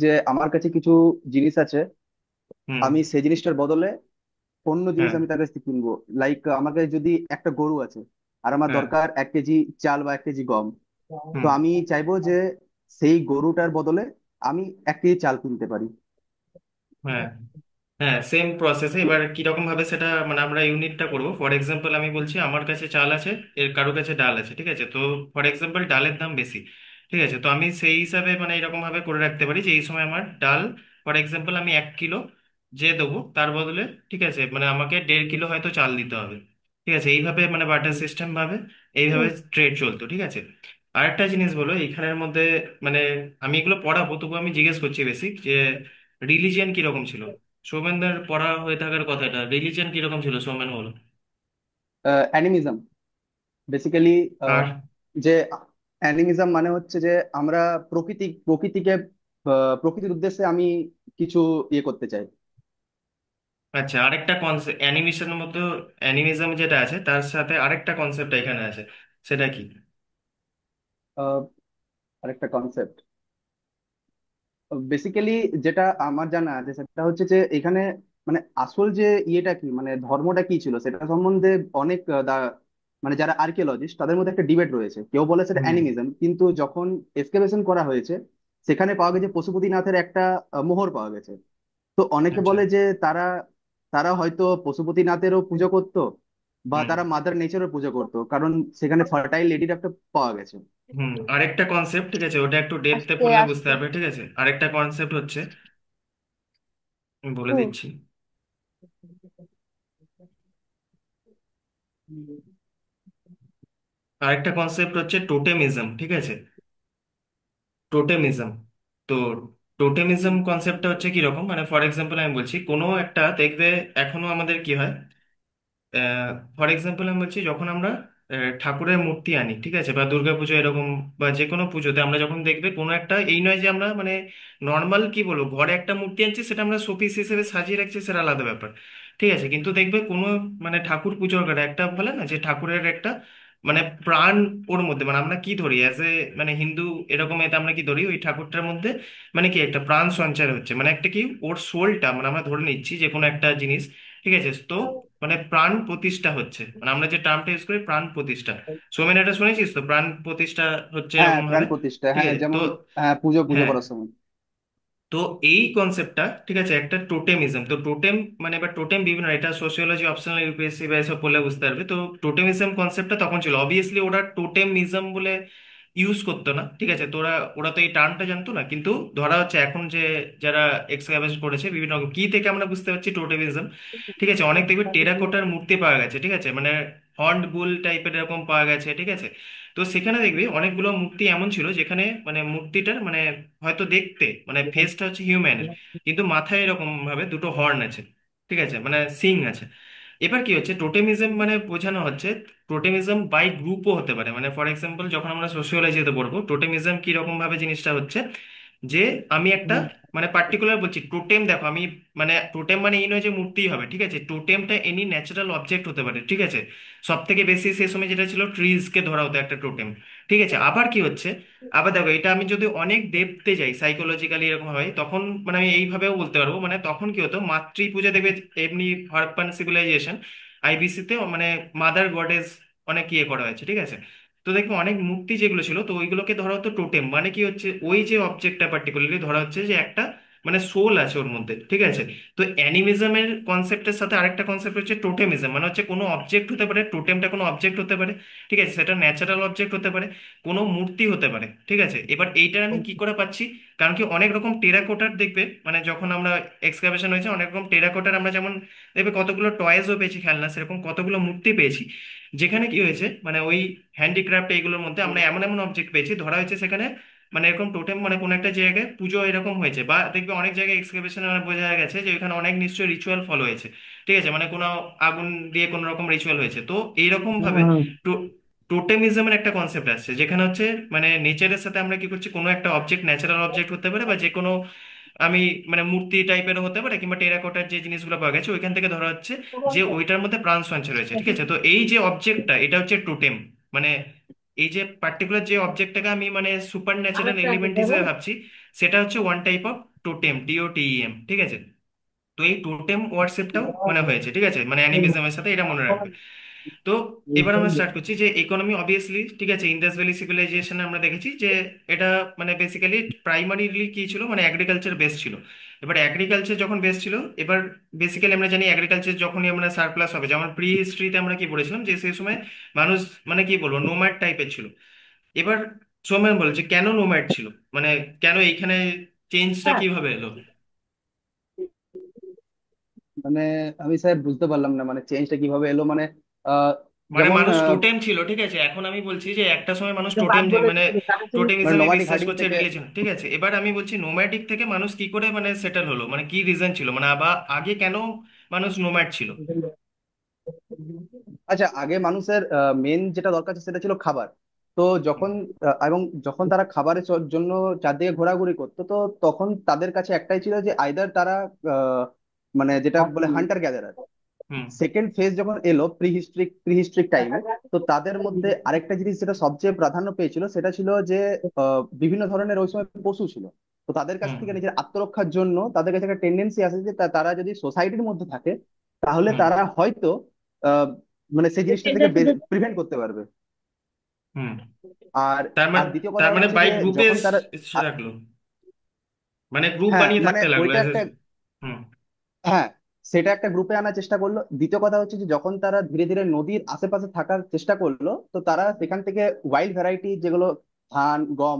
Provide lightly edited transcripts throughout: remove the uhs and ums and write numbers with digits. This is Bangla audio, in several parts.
যে আমার কাছে কিছু জিনিস আছে, হুম। আমি সেই জিনিসটার বদলে অন্য জিনিস হ্যাঁ। আমি তার কাছ থেকে কিনবো। লাইক আমার কাছে যদি একটা গরু আছে আর আমার হ্যাঁ। দরকার 1 কেজি চাল বা 1 কেজি গম, তো হুম। আমি চাইবো যে সেই গরুটার বদলে আমি 1 কেজি চাল কিনতে পারি। হ্যাঁ। হ্যাঁ, সেম প্রসেসে এবার কিরকম ভাবে সেটা মানে আমরা ইউনিটটা করব। ফর এক্সাম্পল আমি বলছি আমার কাছে চাল আছে, এর কারো কাছে ডাল আছে, ঠিক আছে? তো ফর এক্সাম্পল ডালের দাম বেশি, ঠিক আছে? তো আমি সেই হিসাবে মানে এরকম ভাবে করে রাখতে পারি যে এই সময় আমার ডাল, ফর এক্সাম্পল আমি 1 কিলো যে দেবো তার বদলে, ঠিক আছে, মানে আমাকে 1.5 কিলো হয়তো চাল দিতে হবে, ঠিক আছে? এইভাবে মানে বাটার সিস্টেম ভাবে এইভাবে ট্রেড চলতো, ঠিক আছে? আরেকটা জিনিস বলো এইখানের মধ্যে, মানে আমি এগুলো পড়াবো তবু আমি জিজ্ঞেস করছি বেসিক যে রিলিজিয়ান কিরকম ছিল। সৌমেনদের পড়া হয়ে থাকার কথা, এটা রিলিজিয়ান কিরকম ছিল সৌমেন বলো। অ্যানিমিজম বেসিক্যালি, আর যে অ্যানিমিজম মানে হচ্ছে যে আমরা প্রকৃতিকে প্রকৃতির উদ্দেশ্যে আমি কিছু ইয়ে করতে চাই। আচ্ছা, আরেকটা কনসেপ্ট অ্যানিমেশনের মধ্যে, অ্যানিমিজম যেটা আছে তার সাথে আরেকটা কনসেপ্ট এখানে আছে, সেটা কি? আহ, আরেকটা কনসেপ্ট বেসিক্যালি যেটা আমার জানা আছে সেটা হচ্ছে যে এখানে মানে আসল যে ইয়েটা কি, মানে ধর্মটা কি ছিল সেটা সম্বন্ধে অনেক মানে যারা আর্কিওলজিস্ট তাদের মধ্যে একটা ডিবেট রয়েছে। কেউ বলে সেটা হুম। অ্যানিমিজম, কিন্তু যখন এক্সকাভেশন করা হয়েছে সেখানে পাওয়া গেছে পশুপতিনাথের একটা মোহর পাওয়া গেছে। তো অনেকে আচ্ছা। বলে যে তারা তারা হয়তো পশুপতিনাথেরও পুজো করতো বা হুম। তারা মাদার নেচারও পুজো করতো, কারণ সেখানে ফার্টাইল লেডির একটা পাওয়া গেছে। হুম, আরেকটা কনসেপ্ট, ঠিক আছে, ওটা একটু ডেপথে আস্তে পড়লে বুঝতে আস্তে। পারবে, ঠিক আছে? আরেকটা কনসেপ্ট হচ্ছে, আমি বলে হুম। দিচ্ছি। আরেকটা কনসেপ্ট হচ্ছে টোটেমিজম, ঠিক আছে? টোটেমিজম। তো টোটেমিজম কনসেপ্টটা হচ্ছে কিরকম, মানে ফর এক্সাম্পল আমি বলছি কোনো একটা দেখবে, এখনো আমাদের কি হয়, ফর এক্সাম্পল আমি বলছি যখন আমরা ঠাকুরের মূর্তি আনি, ঠিক আছে, বা দুর্গাপুজো এরকম বা যে কোনো পুজোতে আমরা যখন দেখবে কোনো একটা, এই নয় যে আমরা মানে নর্মাল কি বলবো ঘরে একটা মূর্তি আনছি সেটা আমরা শোপিস হিসেবে সাজিয়ে রাখছি, সেটা আলাদা ব্যাপার, ঠিক আছে? কিন্তু দেখবে কোনো মানে ঠাকুর পুজোর ঘরে একটা বলে না যে ঠাকুরের একটা মানে প্রাণ ওর মধ্যে, মানে আমরা কি ধরি অ্যাজ এ মানে হিন্দু এরকম, এতে আমরা কি ধরি ওই ঠাকুরটার মধ্যে মানে কি একটা প্রাণ সঞ্চার হচ্ছে, মানে একটা কি ওর সোলটা, মানে আমরা ধরে নিচ্ছি যে কোনো একটা জিনিস, ঠিক আছে, তো মানে প্রাণ প্রতিষ্ঠা হচ্ছে, মানে আমরা যে টার্মটা ইউজ করি প্রাণ প্রতিষ্ঠা। সোমেন এটা শুনেছিস তো, প্রাণ প্রতিষ্ঠা হচ্ছে হ্যাঁ, এরকম প্রাণ ভাবে, প্রতিষ্ঠা, ঠিক হ্যাঁ, আছে? তো যেমন হ্যাঁ, পুজো পুজো হ্যাঁ, করার সময়। তো এই কনসেপ্টটা, ঠিক আছে, একটা টোটেমিজম। তো টোটেম মানে এবার টোটেম বিভিন্ন, এটা সোশিওলজি অপশনাল ইউপিএসসি বা এসব পড়লে বুঝতে পারবে। তো টোটেমিজম কনসেপ্টটা তখন ছিল, অবভিয়াসলি ওরা টোটেমিজম বলে ইউজ করতো না, ঠিক আছে? তো ওরা ওরা তো এই টার্মটা জানতো না, কিন্তু ধরা হচ্ছে এখন যে যারা এক্সকাভেশন করেছে বিভিন্ন রকম কি থেকে আমরা বুঝতে পারছি টোটেমিজম, ঠিক আছে? অনেক দেখবে টেরাকোটার মূর্তি পাওয়া গেছে, ঠিক আছে, মানে হর্ন বুল টাইপের এরকম পাওয়া গেছে, ঠিক আছে? তো সেখানে দেখবি অনেকগুলো মূর্তি এমন ছিল যেখানে মানে মূর্তিটার মানে হয়তো দেখতে মানে ফেসটা হচ্ছে হিউম্যানের, কিন্তু মাথায় এরকম ভাবে দুটো হর্ন আছে, ঠিক আছে, মানে সিং আছে। এবার কি হচ্ছে টোটেমিজম মানে বোঝানো হচ্ছে, টোটেমিজম বাই গ্রুপও হতে পারে, মানে ফর এক্সাম্পল যখন আমরা সোশিওলজিতে পড়বো টোটেমিজম কি রকম ভাবে জিনিসটা হচ্ছে যে আমি একটা মানে পার্টিকুলার বলছি টোটেম, দেখো আমি মানে টোটেম মানে এই নয় যে মূর্তি হবে, ঠিক আছে? টোটেমটা এনি ন্যাচারাল অবজেক্ট হতে পারে, ঠিক আছে? সব থেকে বেশি সে সময় যেটা ছিল ট্রিজ কে ধরা হতো একটা টোটেম, ঠিক আছে? আবার কি হচ্ছে, আবার দেখো এটা আমি যদি অনেক ডেপথে যাই সাইকোলজিক্যালি এরকম হয় তখন মানে আমি এইভাবেও বলতে পারবো, মানে তখন কি হতো মাতৃ পূজা দেখবে এমনি হরপ্পান সিভিলাইজেশন আইবিসি তে মানে মাদার গডেস অনেক ইয়ে করা হয়েছে, ঠিক আছে? তো দেখবো অনেক মূর্তি যেগুলো ছিল তো ওইগুলোকে ধরা হতো টোটেম, মানে কি হচ্ছে ওই যে অবজেক্টটা পার্টিকুলারলি ধরা হচ্ছে যে একটা মানে সোল আছে ওর মধ্যে, ঠিক আছে? তো অ্যানিমিজমের কনসেপ্টের সাথে আরেকটা কনসেপ্ট হচ্ছে টোটেমিজম, মানে হচ্ছে কোনো অবজেক্ট হতে পারে, টোটেমটা কোনো অবজেক্ট হতে পারে, ঠিক আছে, সেটা ন্যাচারাল অবজেক্ট হতে পারে, কোনো মূর্তি হতে পারে, ঠিক আছে? এবার এইটার আমি কি করে পাচ্ছি, কারণ কি অনেক রকম টেরাকোটার দেখবে মানে যখন আমরা এক্সকাভেশন হয়েছে অনেক রকম টেরাকোটার আমরা যেমন দেখবে কতগুলো টয়েসও পেয়েছি খেলনা, সেরকম কতগুলো মূর্তি পেয়েছি, যেখানে কি হয়েছে মানে ওই হ্যান্ডিক্রাফট এইগুলোর মধ্যে আমরা এমন এমন অবজেক্ট পেয়েছি ধরা হয়েছে সেখানে মানে এরকম টোটেম মানে কোনো একটা জায়গায় পুজো এরকম হয়েছে, বা দেখবে অনেক জায়গায় এক্সকাভেশনে বোঝা গেছে যে ওখানে অনেক নিশ্চয়ই রিচুয়াল ফলো হয়েছে, ঠিক আছে, মানে কোনো আগুন দিয়ে কোনো রকম রিচুয়াল হয়েছে। তো এইরকম ভাবে হুম। টোটেমিজমের একটা কনসেপ্ট আসছে যেখানে হচ্ছে মানে নেচারের সাথে আমরা কি করছি, কোনো একটা অবজেক্ট ন্যাচারাল অবজেক্ট হতে পারে বা যে কোনো আমি মানে মূর্তি টাইপের হতে পারে কিংবা টেরাকোটার যে জিনিসগুলো পাওয়া গেছে ওইখান থেকে ধরা হচ্ছে যে ওইটার মধ্যে প্রাণ সঞ্চার রয়েছে, ঠিক আছে? তো এই যে অবজেক্টটা এটা হচ্ছে টোটেম, মানে এই যে পার্টিকুলার যে অবজেক্টটাকে আমি মানে সুপার ন্যাচারাল এলিমেন্ট হিসেবে ভাবছি সেটা হচ্ছে one type of totem, TOTEM, ঠিক আছে। তো এই টোটেম ওয়ার্শিপটাও মানে হয়েছে, ঠিক আছে, মানে অ্যানিমিজমের সাথে, এটা মনে রাখবে। তো এবার আমরা স্টার্ট করছি যে ইকোনমি অবভিয়াসলি, ঠিক আছে, ইন্ডাস ভ্যালি সিভিলাইজেশনে আমরা দেখেছি যে এটা মানে বেসিক্যালি প্রাইমারিলি কি ছিল, মানে এগ্রিকালচার বেস ছিল। এবার এগ্রিকালচার যখন বেস ছিল, এবার বেসিক্যালি আমরা জানি এগ্রিকালচার যখনই আমরা সারপ্লাস হবে, যেমন প্রি হিস্ট্রিতে আমরা কি পড়েছিলাম যে সেই সময় মানুষ মানে কি বলবো নোম্যাড টাইপের ছিল। এবার সোমেন বলে যে কেন নোম্যাড ছিল, মানে কেন এইখানে চেঞ্জটা কিভাবে এলো। মানে আমি স্যার বুঝতে পারলাম না, মানে চেঞ্জটা কিভাবে এলো মানে আহ, মানে যেমন মানুষ টোটেম ছিল, ঠিক আছে, এখন আমি বলছি যে একটা সময় মানুষ টোটেম মানে মানে টোটেমিজমে নোমাডিক বিশ্বাস হার্ডিং করছে, থেকে। রিলিজন, ঠিক আছে। এবার আমি বলছি নোম্যাডিক থেকে মানুষ কি করে মানে সেটেল হলো, মানে কি রিজন ছিল, মানে আবার আগে কেন মানুষ নোম্যাড ছিল। আচ্ছা, আগে মানুষের মেন যেটা দরকার ছিল সেটা ছিল খাবার। তো হুম, যখন এবং যখন তারা খাবারের জন্য চারদিকে ঘোরাঘুরি করতো, তো তখন তাদের কাছে একটাই ছিল যে আইদার তারা আহ, মানে যেটা বলে হান্টার গ্যাদারার। হুম, সেকেন্ড ফেজ যখন এলো প্রিহিস্ট্রিক টাইমে, তো তাদের মধ্যে আরেকটা জিনিস যেটা সবচেয়ে প্রাধান্য পেয়েছিল সেটা ছিল যে বিভিন্ন ধরনের ওই সময় পশু ছিল। তো তাদের কাছ হুম, থেকে নিজের আত্মরক্ষার জন্য তাদের কাছে একটা টেন্ডেন্সি আছে যে তারা যদি সোসাইটির মধ্যে থাকে তাহলে হুম, তারা হয়তো আহ, মানে সেই জিনিসটা থেকে প্রিভেন্ট করতে পারবে। হুম। আর তার আর মানে দ্বিতীয় তার কথা মানে হচ্ছে বাই যে গ্রুপে যখন তারা রাখলো, মানে গ্রুপ হ্যাঁ, বানিয়ে মানে থাকতে লাগলো ওইটা একটা, হুম, হ্যাঁ, সেটা একটা গ্রুপে আনার চেষ্টা করলো। দ্বিতীয় কথা হচ্ছে যে যখন তারা ধীরে ধীরে নদীর আশেপাশে থাকার চেষ্টা করলো, তো তারা সেখান থেকে ওয়াইল্ড ভ্যারাইটি যেগুলো ধান গম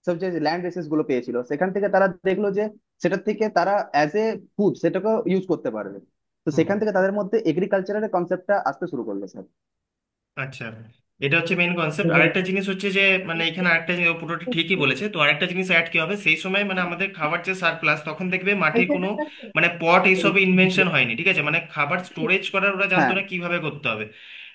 সব যে ল্যান্ড রেসেস গুলো পেয়েছিল, সেখান থেকে তারা দেখলো যে সেটার থেকে তারা অ্যাজ এ ফুড সেটাকে ইউজ করতে পারবে। তো হুম। সেখান থেকে তাদের মধ্যে এগ্রিকালচারের কনসেপ্টটা আসতে শুরু করলো স্যার। আচ্ছা, এটা হচ্ছে মেইন কনসেপ্ট। আরেকটা জিনিস হচ্ছে যে মানে এখানে আরেকটা জিনিস, ও পুরোটা ঠিকই বলেছে, তো আরেকটা জিনিস অ্যাড কি হবে, সেই সময় মানে আমাদের খাবার যে সারপ্লাস, তখন দেখবে মাটির কোনো মানে পট এইসব ইনভেনশন হয়নি, ঠিক আছে, মানে খাবার স্টোরেজ করার ওরা জানতো হ্যাঁ, না কিভাবে করতে হবে।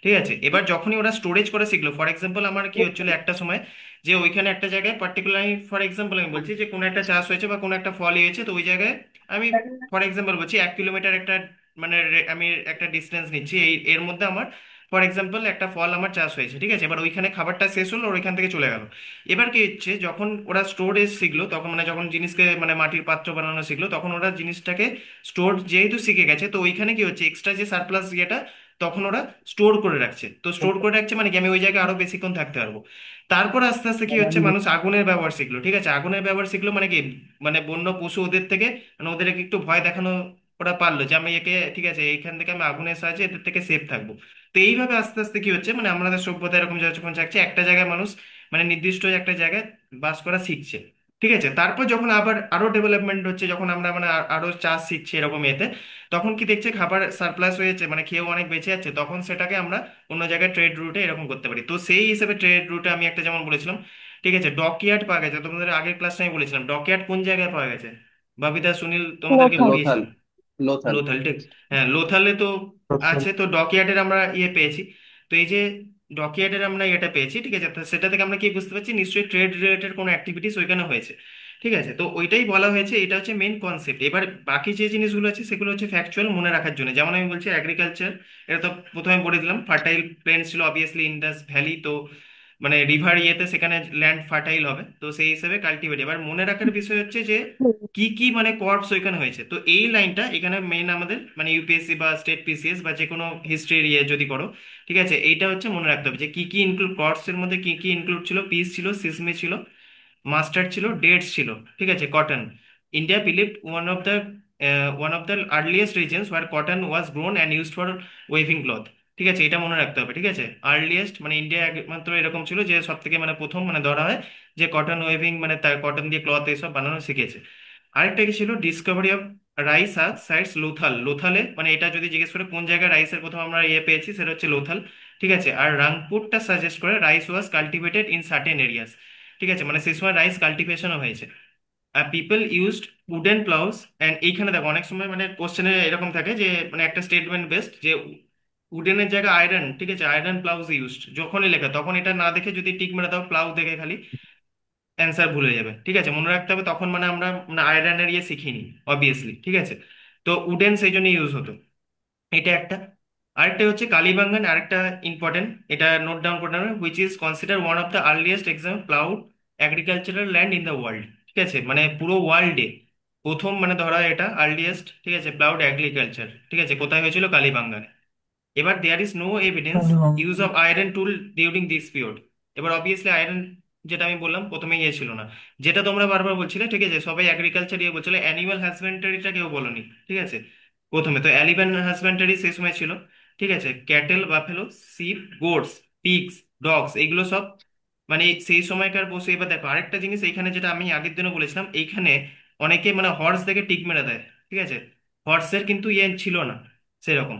ঠিক আছে, এবার যখনই ওরা স্টোরেজ করা শিখলো, ফর এক্সাম্পল আমার কি হচ্ছিল একটা সময় যে ওইখানে একটা জায়গায় পার্টিকুলারলি, ফর এক্সাম্পল আমি বলছি যে কোনো একটা চাষ হয়েছে বা কোনো একটা ফল হয়েছে, তো ওই জায়গায় আমি ফর এক্সাম্পল বলছি 1 কিলোমিটার একটা মানে আমি একটা ডিস্টেন্স নিচ্ছি, এই এর মধ্যে আমার ফর এক্সাম্পল একটা ফল আমার চাষ হয়েছে, ঠিক আছে, এবার ওইখানে খাবারটা শেষ হলো, ওর ওইখান থেকে চলে গেল। এবার কি হচ্ছে, যখন ওরা স্টোরেজ শিখলো, তখন মানে যখন জিনিসকে মানে মাটির পাত্র বানানো শিখলো, তখন ওরা জিনিসটাকে স্টোর যেহেতু শিখে গেছে, তো ওইখানে কি হচ্ছে এক্সট্রা যে সারপ্লাস ইয়েটা, তখন ওরা স্টোর করে রাখছে। তো স্টোর করে রাখছে মানে কি আমি ওই জায়গায় আরো বেশিক্ষণ থাকতে পারবো। তারপর আস্তে আস্তে কি হচ্ছে, মানুষ আগুনের ব্যবহার শিখলো, ঠিক আছে, আগুনের ব্যবহার শিখলো মানে কি, মানে বন্য পশু ওদের থেকে মানে ওদেরকে একটু ভয় দেখানো ওরা পারলো যে আমি একে, ঠিক আছে, এইখান থেকে আমি আগুনের সাহায্যে এদের থেকে সেফ থাকবো। তো এইভাবে আস্তে আস্তে কি হচ্ছে, মানে আমাদের সভ্যতা এরকম যখন যাচ্ছে একটা জায়গায় মানুষ মানে নির্দিষ্ট একটা জায়গায় বাস করা শিখছে, ঠিক আছে। তারপর যখন আবার আরো ডেভেলপমেন্ট হচ্ছে, যখন আমরা মানে আরো চাষ শিখছি এরকম এতে, তখন কি দেখছে খাবার সারপ্লাস হয়েছে, মানে খেয়েও অনেক বেঁচে যাচ্ছে, তখন সেটাকে আমরা অন্য জায়গায় ট্রেড রুটে এরকম করতে পারি। তো সেই হিসেবে ট্রেড রুটে আমি একটা যেমন বলেছিলাম, ঠিক আছে, ডকইয়ার্ড পাওয়া গেছে, তোমাদের আগের ক্লাসে আমি বলেছিলাম ডকইয়ার্ড কোন জায়গায় পাওয়া গেছে, বাবিদা সুনীল তোমাদেরকে লোথাল। পড়িয়েছিলাম। লোথাল। লোথাল, ঠিক। হ্যাঁ, লোথালে তো আছে, তো ডকইয়ার্ডের আমরা ইয়ে পেয়েছি। তো এই যে ডকইয়ার্ডের আমরা এটা পেয়েছি, ঠিক আছে, তো সেটা থেকে আমরা কি বুঝতে পারছি, নিশ্চয়ই ট্রেড রিলেটেড কোনো অ্যাক্টিভিটিস ওইখানে হয়েছে। ঠিক আছে, তো ওইটাই বলা হয়েছে, এটা হচ্ছে মেন কনসেপ্ট। এবার বাকি যে জিনিসগুলো আছে সেগুলো হচ্ছে ফ্যাকচুয়াল মনে রাখার জন্য, যেমন আমি বলছি এগ্রিকালচার, এটা তো প্রথমে বলে দিলাম, ফার্টাইল প্লেন ছিল অবভিয়াসলি ইন্ডাস ভ্যালি, তো মানে রিভার ইয়েতে সেখানে ল্যান্ড ফার্টাইল হবে, তো সেই হিসেবে কাল্টিভেট। এবার মনে রাখার বিষয় হচ্ছে যে কি কি মানে কর্পস ওইখানে হয়েছে, তো এই লাইনটা এখানে মেইন আমাদের মানে ইউপিএসসি বা স্টেট পিসিএস বা যে কোনো হিস্ট্রির ইয়ে যদি করো, ঠিক আছে, এইটা হচ্ছে মনে রাখতে হবে যে কি কি ইনক্লুড, কর্পস এর মধ্যে কি কি ইনক্লুড ছিল, পিস ছিল, সিসমি ছিল, মাস্টার্ড ছিল, ডেটস ছিল, ঠিক আছে, cotton. India believed one of the earliest regions where cotton was grown and used for weaving cloth. ঠিক আছে, এটা মনে রাখতে হবে, ঠিক আছে, আর্লিয়েস্ট মানে ইন্ডিয়া একমাত্র এরকম ছিল যে সব থেকে মানে প্রথম মানে ধরা হয় যে কটন ওয়েভিং মানে তার কটন দিয়ে ক্লথ এসব বানানো শিখেছে। আরেকটা কি ছিল, discovery of rice sites Lothal. লোথালে মানে এটা যদি জিজ্ঞেস করে কোন জায়গায় রাইসের প্রথম আমরা ইয়ে পেয়েছি, সেটা হচ্ছে লোথাল, ঠিক আছে। আর রাংপুরটা সাজেস্ট করে rice was cultivated in certain areas, ঠিক আছে, মানে সেই সময় রাইস কাল্টিভেশনও হয়েছে। আর পিপল ইউজড উডেন প্লাউস অ্যান্ড এইখানে দেখো অনেক সময় মানে কোশ্চেনে এরকম থাকে যে মানে একটা স্টেটমেন্ট বেসড যে উডেনের জায়গায় আয়রন, ঠিক আছে, আয়রন প্লাউজ ইউজড যখনই লেখা, তখন এটা না দেখে যদি টিক মেরে দাও প্লাউ দেখে খালি, অ্যান্সার ভুলে যাবে, ঠিক আছে, মনে রাখতে হবে তখন মানে আমরা মানে আয়রনের ইয়ে শিখিনি অবভিয়াসলি, ঠিক আছে। তো উডেন সেই জন্য ইউজ হতো, এটা একটা। আরেকটা হচ্ছে কালীবাঙ্গান, আরেকটা ইম্পর্টেন্ট, এটা নোট ডাউন করে নেবে, which is consider one of the earliest exam ploughed agricultural land in the world, ঠিক আছে, মানে পুরো ওয়ার্ল্ডে প্রথম মানে ধরা হয় এটা আর্লিয়েস্ট, ঠিক আছে, প্লাউড এগ্রিকালচার, ঠিক আছে, কোথায় হয়েছিল? কালীবাঙ্গানে। এবার there is no evidence use of iron tool during this period. এবার অবভিয়াসলি আয়রন, যেটা আমি বললাম প্রথমে, ইয়ে ছিল না। যেটা তোমরা বারবার বলছিলে, ঠিক আছে, সবাই এগ্রিকালচার ইয়ে বলছিলে, অ্যানিমাল হাজবেন্ডারিটা কেউ বলনি, ঠিক আছে। প্রথমে তো অ্যালিভেন হাজবেন্ডারি সেই সময় ছিল, ঠিক আছে, cattle, buffalo, sheep, goats, pigs, dogs, এগুলো সব মানে সেই সময়কার পশু। এবার দেখো আরেকটা জিনিস এইখানে, যেটা আমি আগের দিনও বলেছিলাম, এইখানে অনেকে মানে হর্স দেখে টিক মেরে দেয়, ঠিক আছে। হর্সের কিন্তু ইয়ে ছিল না সেরকম,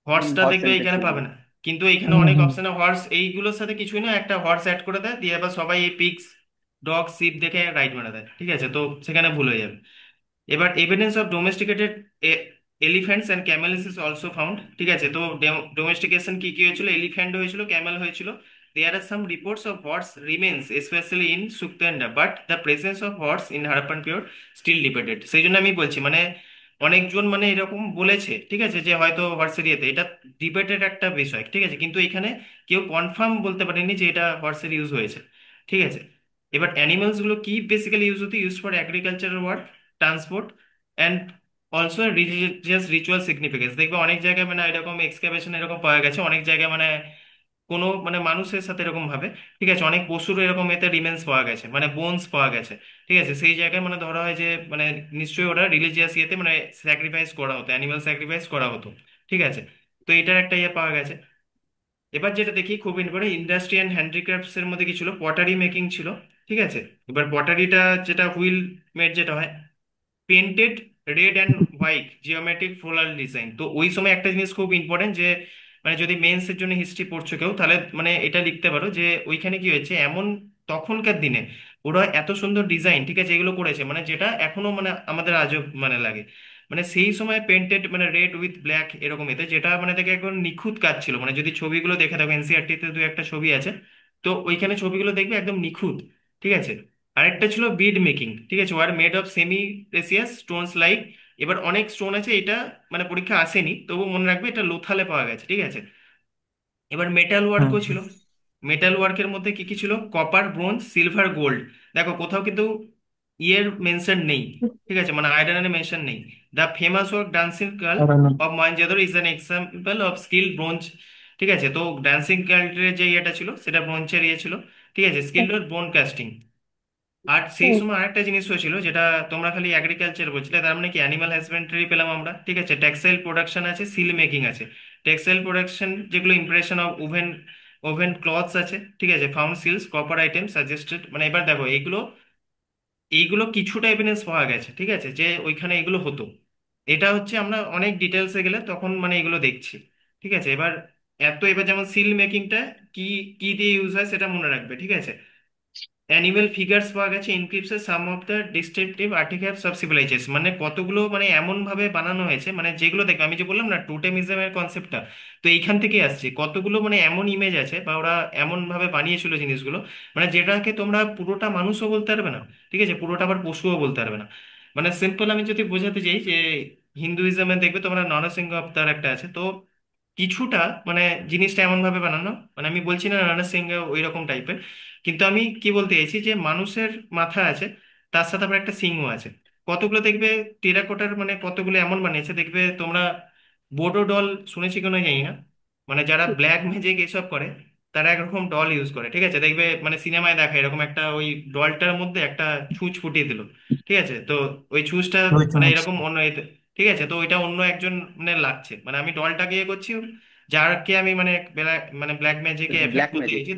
হর্সটা হর্স দেখবে সেন্টার এইখানে ছিল পাবে না। না। কিন্তু এইখানে হুম অনেক হুম। অপশনে হর্স, এইগুলোর সাথে কিছুই না, একটা হর্স অ্যাড করে দেয়, দিয়ে আবার সবাই এই পিগস, ডগ, শিপ দেখে রাইট মেরে দেয়, ঠিক আছে, তো সেখানে ভুল হয়ে যাবে। এবার evidence of domesticated elephants and CAMELS is also found, ঠিক আছে। তো ডোমেস্টিকেশন কি কি হয়েছিল? এলিফ্যান্ট হয়েছিল, ক্যামেল হয়েছিল। There are some reports of horse remains specially in সুক্তেন্ডা, but the presence of horse in Harappan period still debated. সেই জন্য আমি বলছি মানে অনেকজন মানে এরকম বলেছে, ঠিক আছে, যে হয়তো হর্সের ইয়েতে এটা ডিবেটেড একটা বিষয়, ঠিক আছে, কিন্তু এখানে কেউ কনফার্ম বলতে পারেনি যে এটা হর্সের ইউজ হয়েছে, ঠিক আছে। এবার অ্যানিমালস গুলো কি বেসিক্যালি ইউজ হতো? Use for agricultural work, transport, and also religious ritual significance. দেখবে অনেক জায়গায় মানে এরকম এক্সকাভেশন এরকম পাওয়া গেছে, অনেক জায়গায় মানে কোনো মানে মানুষের সাথে এরকম ভাবে, ঠিক আছে, অনেক পশুর এরকম এতে রিমেন্স পাওয়া গেছে, মানে বোনস পাওয়া গেছে, ঠিক আছে। সেই জায়গায় মানে ধরা হয় যে মানে নিশ্চয়ই ওরা রিলিজিয়াস ইয়েতে মানে স্যাক্রিফাইস করা হতো, অ্যানিমাল স্যাক্রিফাইস করা হতো, ঠিক আছে। তো এটার একটা ইয়ে পাওয়া গেছে। এবার যেটা দেখি খুব ইম্পর্টেন্ট, ইন্ডাস্ট্রি অ্যান্ড হ্যান্ডিক্রাফটস এর মধ্যে কি ছিল? পটারি মেকিং ছিল, ঠিক আছে। এবার পটারিটা যেটা হুইল মেড যেটা হয়, painted red and white geometric floral design. তো ওই সময় একটা জিনিস খুব ইম্পর্টেন্ট, যে মানে যদি মেন্স এর জন্য হিস্ট্রি পড়ছো কেউ, তাহলে মানে এটা লিখতে পারো যে ওইখানে কি হয়েছে এমন, তখনকার দিনে ওরা এত সুন্দর ডিজাইন, ঠিক আছে, এগুলো করেছে মানে যেটা এখনো মানে আমাদের আজব মানে লাগে। মানে সেই সময় পেন্টেড মানে রেড উইথ ব্ল্যাক এরকম এতে, যেটা মানে দেখে একদম নিখুঁত কাজ ছিল। মানে যদি ছবিগুলো দেখে থাকো, এনসিআরটি তে দু একটা ছবি আছে, তো ওইখানে ছবিগুলো দেখবে একদম নিখুঁত, ঠিক আছে। আরেকটা ছিল বিড মেকিং, ঠিক আছে, war made of semi precious Stones like. এবার অনেক স্টোন আছে, এটা মানে পরীক্ষা আসেনি, তবু মনে রাখবে এটা লোথালে পাওয়া গেছে, ঠিক আছে। এবার মেটাল হুম ওয়ার্কও ছিল। মেটাল ওয়ার্কের মধ্যে কি কি ছিল? Copper, bronze, silver, gold. দেখো কোথাও কিন্তু ইয়ের মেনশন নেই, ঠিক আছে, মানে আয়রনের মেনশন নেই। The famous work dancing girl hmm. Of Mohenjo-daro is an example of skill bronze, ঠিক আছে। তো ডান্সিং গার্লের যে ইয়েটা ছিল সেটা ব্রোঞ্জের ইয়ে ছিল, ঠিক আছে, স্কিল বোন কাস্টিং। আর সেই সময় আরেকটা জিনিস হয়েছিল, যেটা তোমরা খালি এগ্রিকালচার বলছিলে, তার মানে কি অ্যানিমাল হাজবেন্ডারি পেলাম আমরা, ঠিক আছে, টেক্সটাইল প্রোডাকশন আছে, সিল মেকিং আছে। টেক্সটাইল প্রোডাকশন যেগুলো impression of woven, woven cloths আছে, ঠিক আছে, found seals, copper item suggested. মানে এবার দেখো এইগুলো, এইগুলো কিছুটা এভিডেন্স পাওয়া গেছে, ঠিক আছে, যে ওইখানে এগুলো হতো। এটা হচ্ছে আমরা অনেক ডিটেলসে গেলে তখন মানে এগুলো দেখছি, ঠিক আছে। এবার এবার যেমন সিল মেকিংটা কি কি দিয়ে ইউজ হয় সেটা মনে রাখবে, ঠিক আছে। অ্যানিমেল ফিগার্স পাওয়া গেছে, inscription some of the descriptive artefacts of civilisation. মানে কতগুলো মানে এমন ভাবে বানানো হয়েছে, মানে যেগুলো দেখবে আমি যে বললাম না টোটেমিজমের কনসেপ্টটা, তো এইখান থেকে আসছে। কতগুলো মানে এমন ইমেজ আছে বা ওরা এমন ভাবে বানিয়েছিল জিনিসগুলো, মানে যেটাকে তোমরা পুরোটা মানুষও বলতে পারবে না, ঠিক আছে, পুরোটা আবার পশুও বলতে পারবে না। মানে সিম্পল আমি যদি বোঝাতে চাই যে হিন্দুইজমে দেখবে তোমরা নরসিংহ অবতার একটা আছে, তো কিছুটা মানে জিনিসটা এমন ভাবে বানানো, মানে আমি বলছি না নরসিংহ ওই রকম টাইপের, কিন্তু আমি কি বলতে চাইছি যে মানুষের মাথা আছে, তার সাথে আবার একটা সিংহ আছে। কতগুলো দেখবে টেরাকোটার মানে কতগুলো এমন বানিয়েছে দেখবে তোমরা। বোডো ডল শুনেছি কিনা জানি না, মানে যারা ব্ল্যাক ম্যাজিক এসব করে তারা একরকম ডল ইউজ করে, ঠিক আছে, দেখবে মানে সিনেমায় দেখা এরকম একটা ওই ডলটার মধ্যে একটা ছুঁচ ফুটিয়ে দিল, ঠিক আছে, তো ওই ছুঁচটা বুঝতে মানে পারছি। এরকম অন্য ঠিক আছে, তো ওইটা অন্য একজন মানে লাগছে, মানে আমি ডলটাকে ইয়ে করছি, যারকে আমি মানে মানে ব্ল্যাক ম্যাজিকে এফেক্ট ব্ল্যাক করতে ম্যাজিক। গেছি।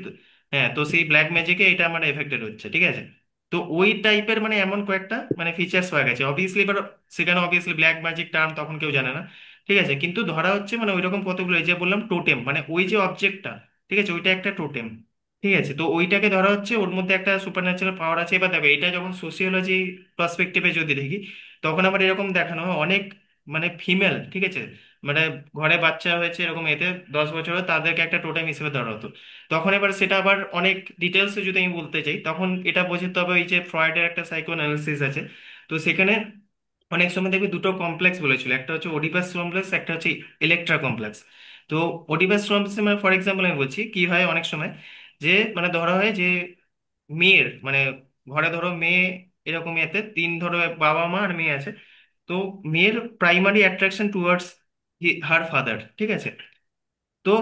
হ্যাঁ, তো সেই ব্ল্যাক ম্যাজিকে এটা মানে এফেক্টেড হচ্ছে, ঠিক আছে। তো ওই টাইপের মানে এমন কয়েকটা মানে ফিচার্স পাওয়া গেছে অবভিয়াসলি। এবার সেখানে অবভিয়াসলি ব্ল্যাক ম্যাজিক টার্ম তখন কেউ জানে না, ঠিক আছে, কিন্তু ধরা হচ্ছে মানে ওইরকম কতগুলো, এই যে বললাম টোটেম, মানে ওই যে অবজেক্টটা, ঠিক আছে, ওইটা একটা টোটেম, ঠিক আছে, তো ওইটাকে ধরা হচ্ছে ওর মধ্যে একটা সুপার ন্যাচারাল পাওয়ার আছে। এবার দেখো এটা যখন সোসিওলজি পার্সপেক্টিভে যদি দেখি, তখন আবার এরকম দেখানো হয় অনেক মানে ফিমেল, ঠিক আছে, মানে ঘরে বাচ্চা হয়েছে এরকম এতে 10 বছর, তাদেরকে একটা টোটেম হিসেবে ধরা হতো। তখন এবার সেটা আবার অনেক ডিটেলসে যদি আমি বলতে চাই, তখন এটা বোঝাতে হবে এই যে ফ্রয়েডের একটা সাইকো অ্যানালিসিস আছে। তো সেখানে অনেক সময় দেখবি দুটো কমপ্লেক্স বলেছিল, একটা হচ্ছে ওডিপাস কমপ্লেক্স, একটা হচ্ছে ইলেকট্রা কমপ্লেক্স। তো ওডিপাস কমপ্লেক্স মানে ফর এক্সাম্পল আমি বলছি কি হয় অনেক সময়, যে মানে ধরা হয় যে মেয়ের মানে ঘরে ধরো মেয়ে এরকম এতে তিন ধরো বাবা মা আর মেয়ে আছে। তো মেয়ের primary attraction towards her father, ঠিক আছে। তো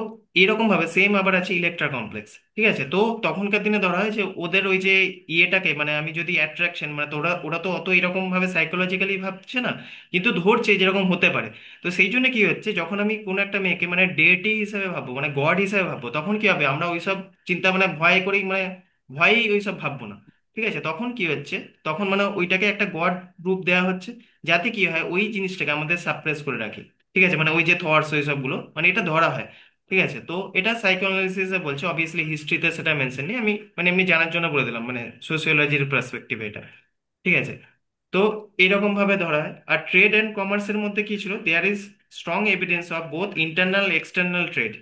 এরকম ভাবে সেম আবার আছে ইলেকট্রা কমপ্লেক্স, ঠিক আছে। তো তখনকার দিনে ধরা হয় যে ওদের ওই যে ইয়েটাকে, মানে আমি যদি অ্যাট্রাকশন, মানে তো ওরা ওরা তো অত এরকম ভাবে সাইকোলজিক্যালি ভাবছে না, কিন্তু ধরছে যেরকম হতে পারে। তো সেই জন্য কি হচ্ছে, যখন আমি কোনো একটা মেয়েকে মানে ডেটি হিসেবে ভাববো, মানে গড হিসেবে ভাববো, তখন কি হবে, আমরা ওইসব চিন্তা মানে ভয় করেই, মানে ভয়ই ওইসব ভাববো না, ঠিক আছে। তখন কি হচ্ছে, তখন মানে ওইটাকে একটা গড রূপ দেওয়া হচ্ছে, যাতে কি হয় ওই জিনিসটাকে আমাদের সাপ্রেস করে রাখি, ঠিক আছে। মানে ওই যে থটস ওই সবগুলো মানে এটা ধরা হয়, ঠিক আছে। তো এটা সাইকোঅ্যানালিসিসে বলছে, অবভিয়াসলি হিস্ট্রিতে সেটা মেনশন নেই, আমি মানে এমনি জানার জন্য বলে দিলাম, মানে সোসিওলজির পার্সপেক্টিভ এটা, ঠিক আছে। তো এরকম ভাবে ধরা হয়। আর ট্রেড অ্যান্ড কমার্সের মধ্যে কি ছিল, there is strong evidence of both internal external trade.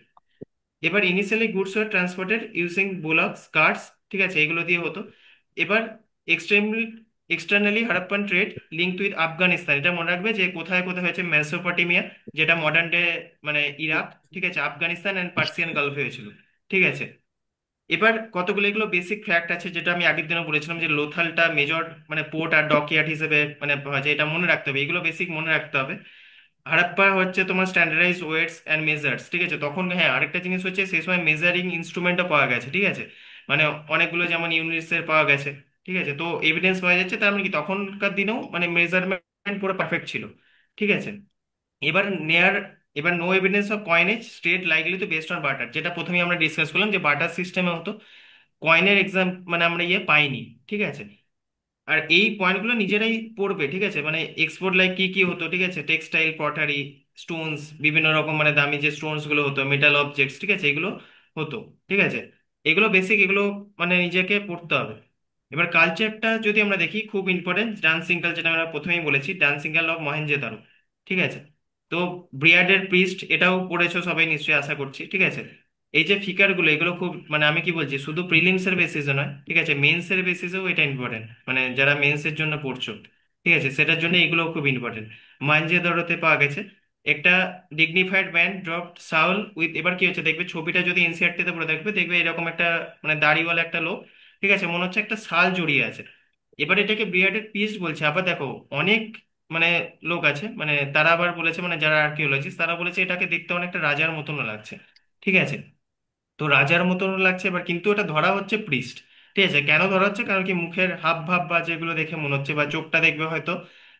এবার initially goods were transported using bullocks carts, ঠিক আছে, এগুলো দিয়ে হতো। এবার extremely externally Harappan trade linked with Afghanistan, এটা মনে রাখবে যে কোথায় কোথায় হয়েছে, মেসোপটেমিয়া, যেটা মডার্ন ডে মানে ইরাক, ঠিক আছে, আফগানিস্তান অ্যান্ড পার্সিয়ান গালফে হয়েছিল, ঠিক আছে। এবার কতগুলো এগুলো বেসিক ফ্যাক্ট আছে, যেটা আমি আগের দিনও বলেছিলাম, যে লোথালটা মেজর মানে পোর্ট আর ডকইয়ার্ড হিসেবে মানে ভাবা যায়, এটা মনে রাখতে হবে, এগুলো বেসিক মনে রাখতে হবে। হারাপ্পা হচ্ছে তোমার স্ট্যান্ডার্ডাইজ ওয়েটস অ্যান্ড মেজার্স, ঠিক আছে। তখন হ্যাঁ আরেকটা জিনিস হচ্ছে, সেই সময় মেজারিং ইনস্ট্রুমেন্টও পাওয়া গেছে, ঠিক আছে। মানে অনেকগুলো যেমন ইউনিটসের পাওয়া গেছে, ঠিক আছে। তো এভিডেন্স পাওয়া যাচ্ছে, তার মানে কি তখনকার দিনেও মানে মেজারমেন্ট পুরো পারফেক্ট ছিল, ঠিক আছে। এবার নেয়ার এবার no evidence of coinage state likely তো বেসড অন বার্টার, যেটা প্রথমে আমরা ডিসকাস করলাম যে বার্টার সিস্টেমে হতো, কয়েনের এক্সাম মানে আমরা পাইনি, ঠিক আছে। আর এই পয়েন্টগুলো নিজেরাই পড়বে, ঠিক আছে। মানে এক্সপোর্ট লাইক কি কি হতো, ঠিক আছে, টেক্সটাইল, পটারি, স্টোনস, বিভিন্ন রকম মানে দামি যে স্টোনস গুলো হতো, মেটাল অবজেক্টস, ঠিক আছে, এগুলো হতো, ঠিক আছে। এগুলো বেসিক, এগুলো মানে নিজেকে পড়তে হবে। এবার কালচারটা যদি আমরা দেখি, খুব ইম্পর্টেন্ট ডান্সিং কালচার, আমরা প্রথমেই বলেছি ডান্সিং গার্ল অফ মহেঞ্জোদারো, ঠিক আছে। তো ব্রিয়াডের প্রিস্ট, এটাও পড়েছো সবাই নিশ্চয়ই আশা করছি, ঠিক আছে। এই যে ফিগার গুলো, এগুলো খুব মানে আমি কি বলছি, শুধু প্রিলিমস এর বেসিসে নয়, ঠিক আছে, মেন্স এর বেসিসেও এটা ইম্পর্টেন্ট, মানে যারা মেন্স এর জন্য পড়ছো, ঠিক আছে, সেটার জন্য এগুলো খুব ইম্পর্টেন্ট। মহেঞ্জোদারোতে পাওয়া গেছে একটা dignified man dropped Saul with, এবার কি হচ্ছে দেখবে, ছবিটা যদি এনসিআরটি তে পড়ে দেখবে, দেখবে এরকম একটা মানে দাড়িওয়ালা একটা লোক, ঠিক আছে, মনে হচ্ছে একটা শাল জড়িয়ে আছে। এবার এটাকে ব্রিয়াডের পিস বলছে। আবার দেখো অনেক মানে লোক আছে, মানে তারা আবার বলেছে, মানে যারা আর্কিওলজিস্ট তারা বলেছে এটাকে দেখতে অনেকটা রাজার মতনও লাগছে, ঠিক আছে। তো রাজার মতন লাগছে, এবার কিন্তু এটা ধরা হচ্ছে প্রিস্ট, ঠিক আছে। কেন ধরা হচ্ছে, কারণ কি মুখের হাব ভাব বা যেগুলো দেখে মনে হচ্ছে, বা চোখটা দেখবে হয়তো,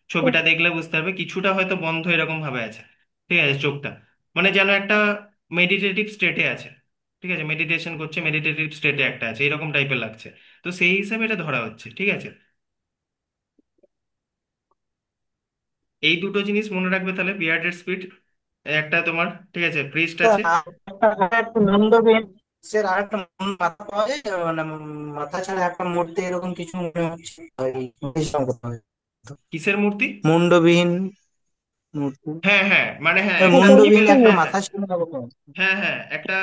ছবিটা দেখলে বুঝতে পারবে কিছুটা হয়তো বন্ধ এরকম ভাবে আছে, ঠিক আছে, চোখটা মানে যেন একটা মেডিটেটিভ স্টেটে আছে, ঠিক আছে, মেডিটেশন করছে, মেডিটেটিভ স্টেটে একটা আছে, এরকম টাইপের লাগছে। তো সেই হিসাবে এটা ধরা হচ্ছে, ঠিক আছে। এই দুটো জিনিস মনে রাখবে তাহলে, বিয়ার্ডেড স্পিড একটা তোমার, ঠিক আছে, প্রিস্ট আছে। একটা মুন্ডবিহীন সে আর একটা মাথা পাওয়া যায়, মানে মাথা ছাড়া একটা মূর্তি এরকম কিছু মনে হচ্ছে ওই বিশ্রাম করতে হবে। কিসের মূর্তি? মুন্ডবিহীন মূর্তি, হ্যাঁ হ্যাঁ, মানে হ্যাঁ ওই একটা মুন্ডবিহীন ফিমেল, একটা হ্যাঁ হ্যাঁ মাথা ছিল না ওরকম। হ্যাঁ হ্যাঁ একটা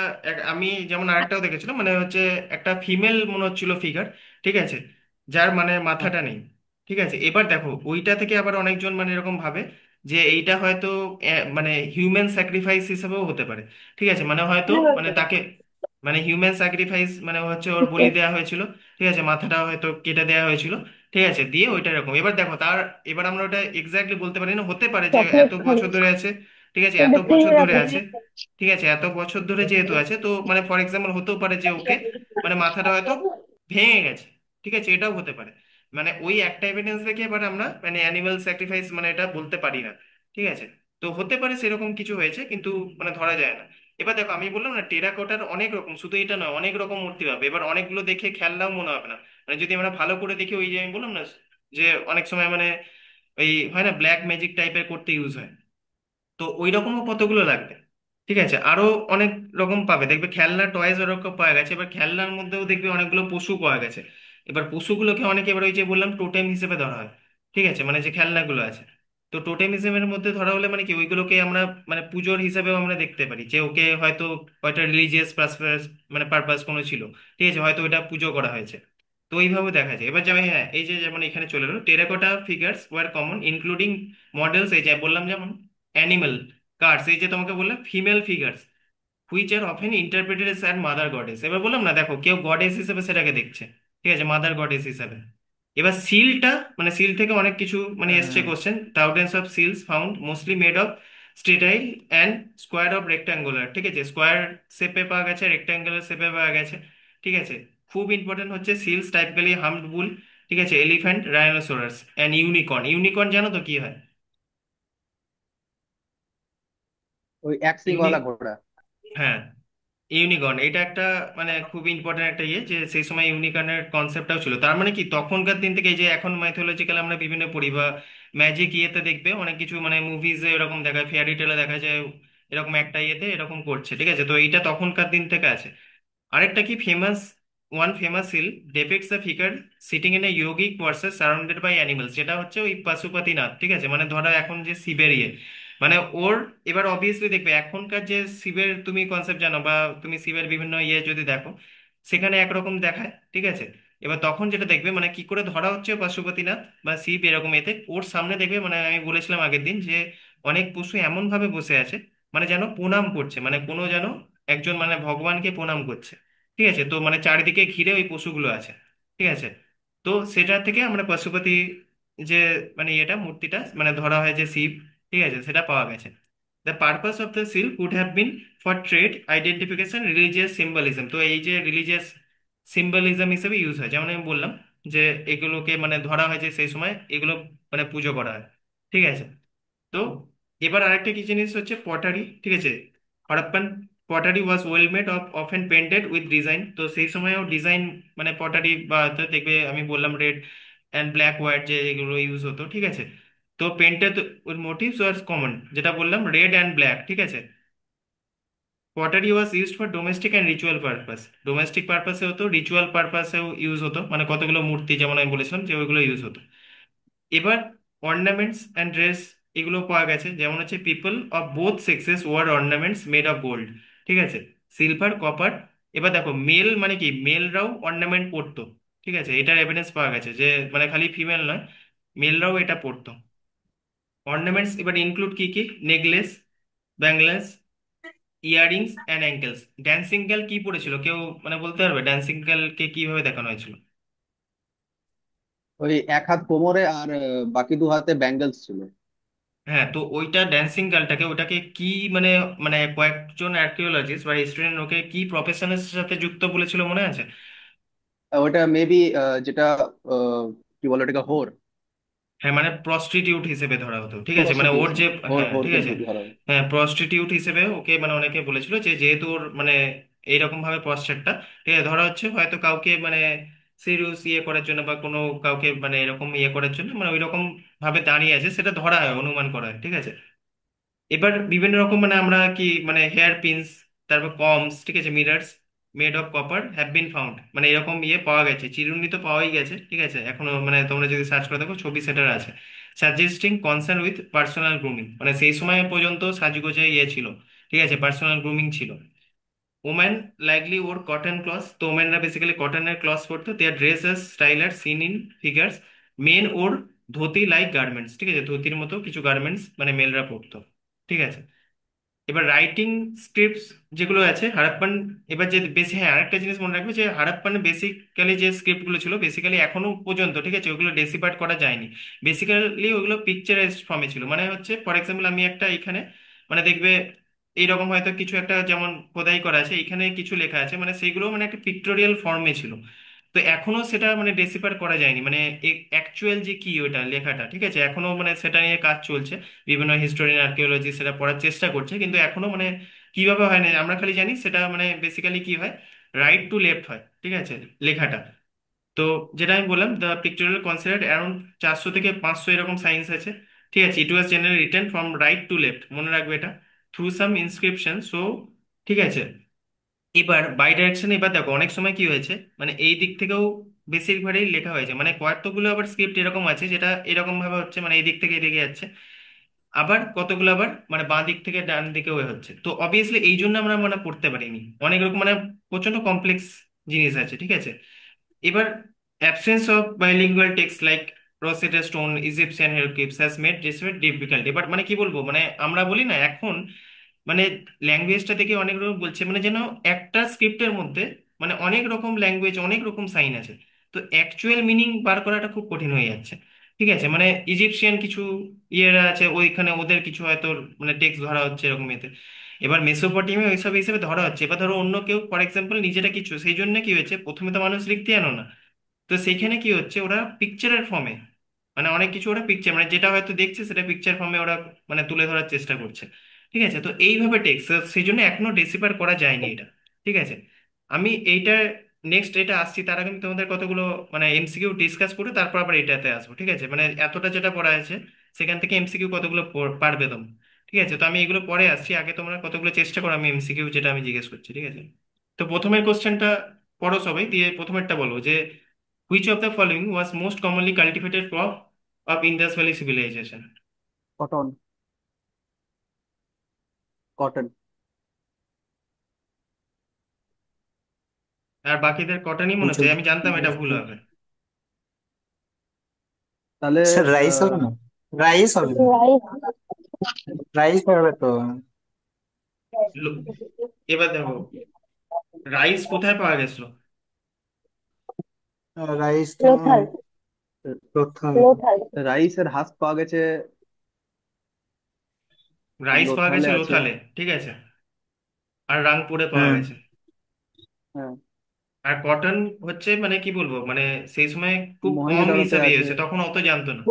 আমি যেমন আরেকটাও দেখেছিলাম, মানে হচ্ছে একটা ফিমেল মনে হচ্ছিল ফিগার, ঠিক আছে, যার মানে মাথাটা নেই, ঠিক আছে। এবার দেখো ওইটা থেকে আবার অনেকজন মানে এরকম ভাবে যে এইটা হয়তো মানে হিউম্যান স্যাক্রিফাইস হিসেবেও হতে পারে, ঠিক আছে। মানে হয়তো মানে তাকে মানে হিউম্যান স্যাক্রিফাইস মানে হচ্ছে ওর বলি দেওয়া হয়েছিল, ঠিক আছে, মাথাটা হয়তো কেটে দেওয়া হয়েছিল, ঠিক আছে, দিয়ে ওইটা এরকম। এবার দেখো তার, এবার আমরা ওটা এক্স্যাক্টলি বলতে পারি না, হতে পারে যে এত বছর ধরে আছে, ঠিক আছে, এত বছর ধরে আছে, ঠিক আছে, এত বছর ধরে যেহেতু আছে, তো মানে ফর এক্সাম্পল হতেও পারে যে ওকে মানে মাথাটা হয়তো ভেঙে গেছে, ঠিক আছে, এটাও হতে পারে। মানে ওই একটা এভিডেন্স দেখে এবার আমরা মানে অ্যানিমাল স্যাক্রিফাইস মানে এটা বলতে পারি না, ঠিক আছে। তো হতে পারে সেরকম কিছু হয়েছে, কিন্তু মানে ধরা যায় না। এবার দেখো আমি বললাম না টেরাকোটার অনেক রকম, শুধু এটা নয় অনেক রকম মূর্তি পাবে, এবার অনেকগুলো দেখে খেলনাও মনে হবে না। মানে যদি আমরা ভালো করে দেখি, ওই যে আমি বললাম না যে অনেক সময় মানে ওই হয় না ব্ল্যাক ম্যাজিক টাইপের করতে ইউজ হয়, তো ওই রকমও কতগুলো লাগবে, ঠিক আছে। আরো অনেক রকম পাবে, দেখবে খেলনা টয়েস ওরকম পাওয়া গেছে, এবার খেলনার মধ্যেও দেখবে অনেকগুলো পশু পাওয়া গেছে। এবার পশুগুলোকে অনেকে এবার ওই যে বললাম টোটেম হিসেবে ধরা হয়, ঠিক আছে, মানে যে খেলনাগুলো আছে। তো টোটেম হিসেবের মধ্যে ধরা হলে মানে কি ওইগুলোকে আমরা মানে পুজোর হিসেবেও আমরা দেখতে পারি, যে ওকে হয়তো কয়টা রিলিজিয়াস মানে পারপাস কোনো ছিল, ঠিক আছে, হয়তো ওইটা পুজো করা হয়েছে। তো এইভাবে দেখা যায়। এবার যাবে হ্যাঁ, এই যে যেমন এখানে চলে এলো, terracotta figures were common including models, এই যে বললাম যেমন অ্যানিমাল কার্ডস, এই যে তোমাকে বললাম female figures which are often interpreted S and mother goddess. এবার বললাম না দেখো কেউ গডেস হিসেবে সেটাকে দেখছে, ঠিক আছে, মাদার গডেস হিসেবে, এবার সিলটা, মানে সিল থেকে অনেক কিছু মানে এসছে হ্যাঁ। Question. Thousands of seals found mostly made of steatite and square of rectangular, ঠিক আছে, স্কোয়ার শেপে পাওয়া গেছে, রেক্টাঙ্গুলার শেপে পাওয়া গেছে, ঠিক আছে। খুব ইম্পর্টেন্ট হচ্ছে সিলস টাইপিক্যালি হামড বুল, ঠিক আছে, elephant, rhinoceros and unicorn. Unicorn জানো তো কি হয়? ওই এক সিং ইউনি ওয়ালা ঘোড়া। হ্যাঁ, ইউনিকর্ন এটা একটা মানে খুব ইম্পর্টেন্ট একটা ইয়ে, যে সেই সময় ইউনিকর্নের কনসেপ্টটাও ছিল। তার মানে কি তখনকার দিন থেকে, এই যে এখন মাইথোলজিক্যাল আমরা বিভিন্ন পড়ি বা ম্যাজিক ইয়েতে দেখবে অনেক কিছু মানে মুভিজে এরকম দেখায়, ফেয়ারি টেলে দেখা যায় এরকম একটা ইয়েতে এরকম করছে, ঠিক আছে, তো এইটা তখনকার দিন থেকে আছে। আরেকটা কি famous, one famous seal depicts the figure sitting in a yogic verses surrounded by animals, যেটা হচ্ছে ওই পশুপতিনাথ, ঠিক আছে, মানে ধরো এখন যে শিবের ইয়ে, মানে ওর, এবার অবভিয়াসলি দেখবে এখনকার যে শিবের তুমি কনসেপ্ট জানো বা তুমি শিবের বিভিন্ন ইয়ে যদি দেখো, সেখানে একরকম দেখায়, ঠিক আছে। এবার তখন যেটা দেখবে মানে কি করে ধরা হচ্ছে পশুপতিনাথ বা শিব এরকম এতে, ওর সামনে দেখবে মানে আমি বলেছিলাম আগের দিন যে অনেক পশু এমন ভাবে বসে আছে মানে যেন প্রণাম করছে, মানে কোনো যেন একজন মানে ভগবানকে প্রণাম করছে, ঠিক আছে, তো মানে চারিদিকে ঘিরে ওই পশুগুলো আছে, ঠিক আছে। তো সেটা থেকে আমরা পশুপতি যে মানে এটা মূর্তিটা মানে ধরা হয় যে শিব, ঠিক আছে, সেটা পাওয়া গেছে। The purpose of the seal could have been for trade identification, religious symbolism, তো এই যে রিলিজিয়াস সিম্বলিজম হিসেবে ইউজ হয়, যেমন আমি বললাম যে এগুলোকে মানে ধরা হয় যে সেই সময় এগুলো মানে পুজো করা হয়, ঠিক আছে। তো এবার আরেকটা কি জিনিস হচ্ছে পটারি, ঠিক আছে। Harappan pottery was well made of often painted with design, তো সেই সময়ও ডিজাইন মানে পটারি বা তো দেখবে আমি বললাম রেড অ্যান্ড ব্ল্যাক হোয়াইট যে এগুলো ইউজ হতো, ঠিক আছে। তো painted with motives was common, যেটা বললাম রেড অ্যান্ড ব্ল্যাক, ঠিক আছে। Pottery was used for domestic and ritual purpose, domestic পারপাসে হতো, রিচুয়াল পারপাসেও ইউজ হতো, মানে কতগুলো মূর্তি যেমন আমি বলেছিলাম যে ওইগুলো ইউজ হতো। এবার অর্নামেন্টস অ্যান্ড ড্রেস এগুলো পাওয়া গেছে, যেমন হচ্ছে people of both sexes wore ornaments made of gold, ঠিক আছে, সিলভার, কপার। এবার দেখো মেল মানে কি, মেলরাও অর্নামেন্ট পরতো, ঠিক আছে, এটার এভিডেন্স পাওয়া গেছে যে মানে খালি ফিমেল নয়, মেলরাও এটা পরতো। অর্নামেন্টস এবার ইনক্লুড কি কি, necklace, bangles, earrings and ankles. Dancing girl কি পরেছিল কেউ মানে বলতে পারবে, ড্যান্সিং গার্লকে কিভাবে দেখানো হয়েছিল? ওই এক হাত কোমরে আর বাকি দু হাতে ব্যাঙ্গেলস ছিল। হ্যাঁ, তো ওইটা ড্যান্সিং গার্লটাকে ওটাকে কি মানে, মানে কয়েকজন আর্কিওলজিস্ট বা হিস্টোরিয়ান ওকে কি প্রফেশনের সাথে যুক্ত বলেছিল মনে আছে? ওটা মেবি যেটা আহ, কি বলে ওটাকে, হোর। হ্যাঁ, মানে প্রস্টিটিউট হিসেবে ধরা হতো, ঠিক আছে, মানে ওর প্রস্টিটিউশন, যে, হোর হ্যাঁ ঠিক হোরকে আছে, ধরা হয়। হ্যাঁ প্রস্টিটিউট হিসেবে ওকে মানে অনেকে বলেছিল যে যেহেতু ওর মানে এইরকম ভাবে পশ্চারটা, ঠিক আছে, ধরা হচ্ছে হয়তো কাউকে মানে সিরিয়াস ইয়ে করার জন্য বা কোনো কাউকে মানে এরকম ইয়ে করার জন্য মানে ওইরকম ভাবে দাঁড়িয়ে আছে, সেটা ধরা হয়, অনুমান করা হয়, ঠিক আছে। এবার বিভিন্ন রকম মানে আমরা কি মানে হেয়ার পিনস, তারপর কমস, ঠিক আছে, mirrors made of copper have been found, মানে এরকম ইয়ে পাওয়া গেছে, চিরুনি তো পাওয়াই গেছে, ঠিক আছে, এখনো মানে তোমরা যদি সার্চ করে দেখো ছবি সেটার আছে, suggesting concern with personal grooming, মানে সেই সময় পর্যন্ত সাজগোজে ইয়ে ছিল, ঠিক আছে, পার্সোনাল গ্রুমিং ছিল। Women likely or cotton cloth, তো ওমেনরা বেসিক্যালি কটনের ক্লথ পরতো, দেয়ার ড্রেস আর স্টাইল আর seen in figures. Men or dhoti like garments, ঠিক আছে, ধুতির মতো কিছু গার্মেন্টস মানে মেলরা পরতো, ঠিক আছে। এবার রাইটিং স্ক্রিপ্টস যেগুলো আছে হারাপ্পান, এবার যে বেশি, হ্যাঁ আরেকটা জিনিস মনে রাখবে যে হারাপ্পানে বেসিক্যালি যে স্ক্রিপ্ট গুলো ছিল বেসিক্যালি এখনো পর্যন্ত, ঠিক আছে, ওগুলো ডেসিপার্ট করা যায়নি, বেসিক্যালি ওগুলো পিকচারাইজড ফর্মে ছিল, মানে হচ্ছে ফর এক্সাম্পল আমি একটা এখানে মানে দেখবে এইরকম হয়তো কিছু একটা যেমন খোদাই করা আছে, এখানে কিছু লেখা আছে, মানে সেইগুলো মানে একটা পিক্টোরিয়াল ফর্মে ছিল। তো এখনো সেটা মানে ডেসিফার করা যায়নি, মানে অ্যাকচুয়াল যে কি ওটা লেখাটা, ঠিক আছে, এখনো মানে সেটা নিয়ে কাজ চলছে, বিভিন্ন হিস্টোরিয়ান আর্কিওলজি সেটা পড়ার চেষ্টা করছে, কিন্তু এখনো মানে কিভাবে হয় না আমরা খালি জানি সেটা মানে বেসিক্যালি কি হয়, রাইট টু লেফট হয়, ঠিক আছে, লেখাটা। তো যেটা আমি বললাম দ্য পিক্টোরিয়াল কনসিডার্ড অ্যারাউন্ড 400 থেকে 500 এরকম সাইন্স আছে, ঠিক আছে, it was generally written from right to left, মনে রাখবে এটা, থ্রু সাম ইনস্ক্রিপশন, সো ঠিক আছে। এবার বাই ডাইরেকশন, এবার দেখো অনেক সময় কি হয়েছে মানে এই দিক থেকেও বেশিরভাগই লেখা হয়েছে, মানে কয়েকগুলো আবার স্ক্রিপ্ট এরকম আছে যেটা এরকম ভাবে হচ্ছে মানে এই দিক থেকে এদিকে যাচ্ছে, আবার কতগুলো আবার মানে বাঁ দিক থেকে ডান দিকে হয়ে হচ্ছে, তো অবভিয়াসলি এই জন্য আমরা মানে পড়তে পারিনি, অনেক রকম মানে প্রচন্ড কমপ্লেক্স জিনিস আছে, ঠিক আছে। এবার absence of bilingual text like Rosetta Stone Egyptian hieroglyphs has made this difficult, এবার মানে কি বলবো, মানে আমরা বলি না এখন মানে ল্যাঙ্গুয়েজটা থেকে অনেক রকম বলছে, মানে যেন একটা স্ক্রিপ্টের মধ্যে মানে অনেক রকম ল্যাঙ্গুয়েজ অনেক রকম সাইন আছে, তো তো অ্যাকচুয়াল মিনিং বার করাটা খুব কঠিন হয়ে যাচ্ছে। ঠিক আছে, মানে ইজিপশিয়ান কিছু ইয়েরা আছে, ওইখানে ওদের কিছু হয়তো মানে টেক্সট ধরা হচ্ছে এরকম এতে। এবার মেসোপটেমিয়া ওইসব হিসেবে ধরা হচ্ছে। এবার ধরো অন্য কেউ ফর এক্সাম্পল নিজেটা কিছু, সেই জন্য কি হয়েছে, প্রথমে তো মানুষ লিখতে জানো না, তো সেইখানে কি হচ্ছে, ওরা পিকচারের ফর্মে, মানে অনেক কিছু ওরা পিকচার, মানে যেটা হয়তো দেখছে সেটা পিকচার ফর্মে ওরা মানে তুলে ধরার চেষ্টা করছে। ঠিক আছে, তো এইভাবে টেক্সট, সেই জন্য এখনো ডেসিফার করা যায়নি এটা। ঠিক আছে, আমি এইটা নেক্সট এটা আসছি, তার আগে আমি তোমাদের কতগুলো মানে এমসিকিউ ডিসকাস করে তারপর আবার এটাতে আসবো। ঠিক আছে, মানে এতটা যেটা পড়া আছে সেখান থেকে এমসিকিউ কতগুলো পারবে তোমরা। ঠিক আছে, তো আমি এগুলো পরে আসছি, আগে তোমরা কতগুলো চেষ্টা করো আমি এমসিকিউ যেটা আমি জিজ্ঞেস করছি। ঠিক আছে, তো প্রথমের কোশ্চেনটা পড়ো সবাই, দিয়ে প্রথমেরটা বলো যে which of the following was most commonly cultivated crop of Indus Valley civilization? Cotton. Cotton. আর বাকিদের কটনই মনে কিছু হচ্ছে, আমি জানতাম এটা ভুল হবে। তাহলে স্যার রাইস হবে না, রাইস হবে না, রাইস হবে তো। লো- এবার দেখো, রাইস কোথায় পাওয়া গেছিল? রাইস তো লোথাল। রাইসের হাঁস পাওয়া গেছে, রাইস পাওয়া লোথালে গেছে আছে। লোথালে, ঠিক আছে, আর রাংপুরে পাওয়া হুম। গেছে। হ্যাঁ। আর কটন হচ্ছে মানে কি বলবো, মানে সেই সময় খুব কম মহেঞ্জোদারোতে হিসেবে ইয়ে আছে। হয়েছে, তখন অত জানতো না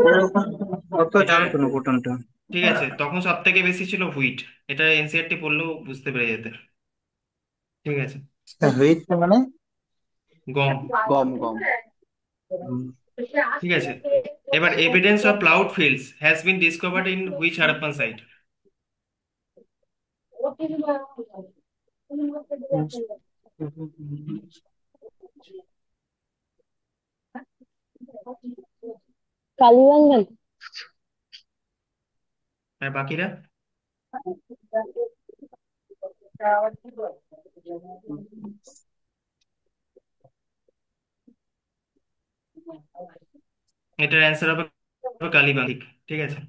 অত এটা। জানতো না কোটনটা। ঠিক আছে, তখন সব থেকে বেশি ছিল হুইট। এটা এনসিআরটি পড়লেও বুঝতে পেরে যেতে। ঠিক আছে, হয়েছে মানে গম। গম গম। হুম, ঠিক আছে, এবার evidence of ploughed fields has been discovered in which Harappan site? Kaliganj. আর বাকিরা? এটার অ্যান্সার হবে কালীবাংলা। ঠিক, ঠিক আছে।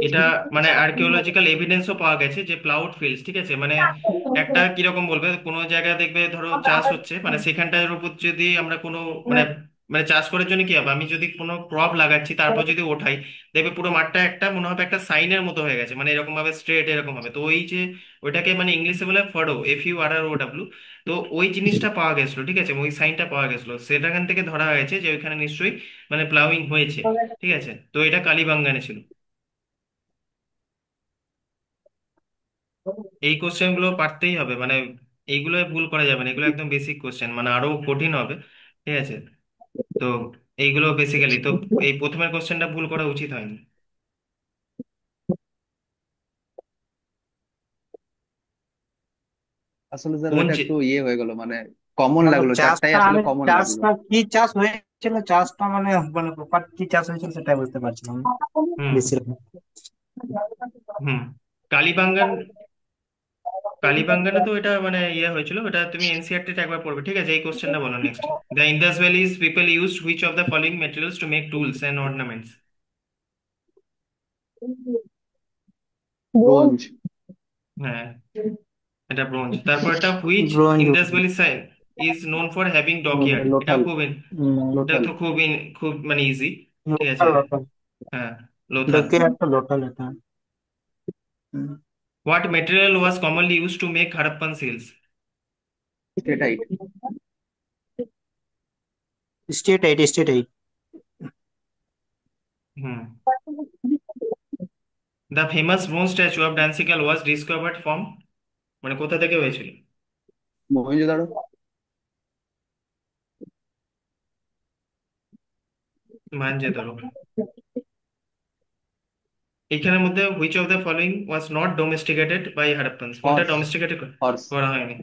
এটা মানে আর্কিওলজিক্যাল এভিডেন্সও পাওয়া গেছে যে প্লাউড ফিল্ডস, ঠিক আছে, মানে একটা কিরকম বলবে, কোনো জায়গায় দেখবে ধরো চাষ হচ্ছে, মানে সেখানটার উপর যদি আমরা কোনো মানে মানে চাষ করার জন্য কি হবে, আমি যদি কোনো ক্রপ লাগাচ্ছি তারপর যদি ওঠাই, দেখবে পুরো মাঠটা একটা মনে হবে একটা সাইনের মতো হয়ে গেছে, মানে এরকম ভাবে স্ট্রেট এরকম হবে। তো ওই যে ওইটাকে মানে ইংলিশে বলে ফরো, FURROW। তো ওই জিনিসটা পাওয়া গেছিল, ঠিক আছে, ওই সাইনটা পাওয়া গেছিল, সেটাখান থেকে ধরা হয়েছে যে ওইখানে নিশ্চয়ই মানে প্লাউইং হয়েছে। ঠিক আছে, তো এটা কালীবাঙ্গানে ছিল। এই কোশ্চেন গুলো পারতেই হবে, মানে এইগুলো ভুল করা যাবে না, এগুলো একদম বেসিক কোশ্চেন, মানে আরো কঠিন হবে। ঠিক আছে, তো এইগুলো বেসিক্যালি তো এই প্রথমের কোশ্চেনটা ভুল করা উচিত হয়নি। আসলে স্যার কোন ওইটা যে একটু ইয়ে হয়ে গেল, মানে কমন মানে লাগলো, চারটাই চাষটা আসলে আমি কমন লাগলো। চাষটা কি চাষ হয়েছিল, চাষটা মানে মানে প্রপার কি চাষ হয়েছিল সেটাই বুঝতে পারছিলাম না হুম বেশিরভাগ। হুম কালীবাঙ্গান, কালীবাঙ্গানে তো এটা মানে ইয়ে হয়েছিল, এটা তুমি এনসিআরটি একবার পড়বে। ঠিক আছে, এই কোশ্চেনটা বলো next. The Indus valleys people used which of the following materials to make tools and ornaments? Bronze. Bronze. হ্যাঁ, এটা ব্রোঞ্জ। তারপর এটা which bronze. Indus valley site is known for having dockyard? এটাও লোথাল। খুব এটা লোথাল। তো খুব খুব মানে ইজি। ঠিক আছে, লোকাল লোকাল হ্যাঁ, লোথাল। লোকে একটা লোকাল এটা। Hmm. What material was commonly use to make Harappan seals? Steatite. Steatite, steatite. Hmm, the famous bronze statue of dancing girl was discovered from, মানে কোথা থেকে হয়েছিল? মহেঞ্জোদারো। মহেঞ্জোদারো। এইখানের মধ্যে which of the following was not domesticated by Harappans? কোনটা হর্স। Domesticated horse. করা হয়নি?